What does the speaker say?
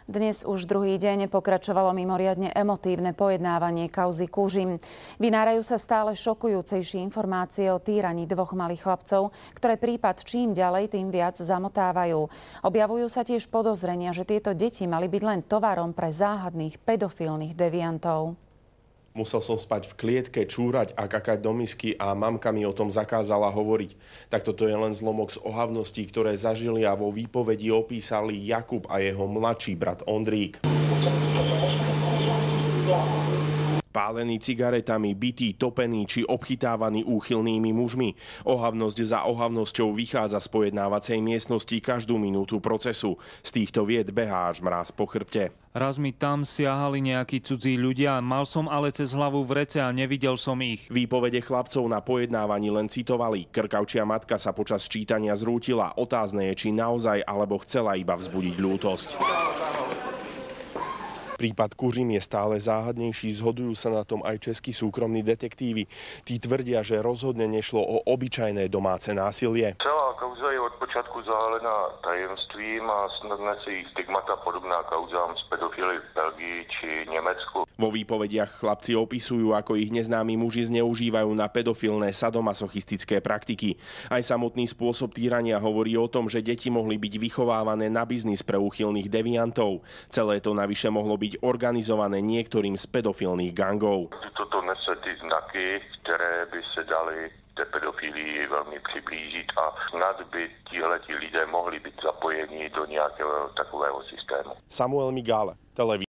Dnes už druhý deň pokračovalo mimoriadne emotívne pojednávanie kauzy Kužim. Vynárajú sa stále šokujúcejšie informácie o týraní dvoch malých chlapcov, ktoré prípad čím ďalej, tým viac zamotávajú. Objavujú sa tiež podozrenia, že tieto deti mali byť len tovarom pre záhadných pedofilných deviantov. Musel som spať v klietke, čúrať a kakať do misky a mamka mi o tom zakázala hovoriť. Tak toto je len zlomok z ohavností, ktoré zažili a vo výpovedi opísali Jakub a jeho mladší brat Ondrík. Pálený cigaretami, bitý, topený či obchytávaný úchylnými mužmi. Ohavnosť za ohavnosťou vychádza z pojednávacej miestnosti každú minútu procesu. Z týchto vied behá až mráz po chrbte. Raz mi tam siahali nejakí cudzí ľudia, mal som ale cez hlavu vrece a nevidel som ich. Výpovede chlapcov na pojednávaní len citovali. Krkavčia matka sa počas čítania zrútila. Otázne je, či naozaj alebo chcela iba vzbudiť ľútosť. Prípad Kužim je stále záhadnejší, zhodujú sa na tom aj českí súkromní detektívy. Tí tvrdia, že rozhodne nešlo o obyčajné domáce násilie. Celá kauza je od počátku zahalená tajemstvím a snadne si stigmata podobná kauzám z pedofily v Belgii či Nemecku. Vo výpovediach chlapci opisujú, ako ich neznámi muži zneužívajú na pedofilné sadomasochistické praktiky. Aj samotný spôsob týrania hovorí o tom, že deti mohli byť vychovávané na biznis pre úchylných deviantov. Celé to navyše mohlo byť organizované niektorým z pedofilných gangov. Toto nese ty znaky, které by se daly té pedofilii velmi přiblížit a snad by tihleti lidé mohli být zapojeni do nějakého takového systému. Samuel Migale, televízia.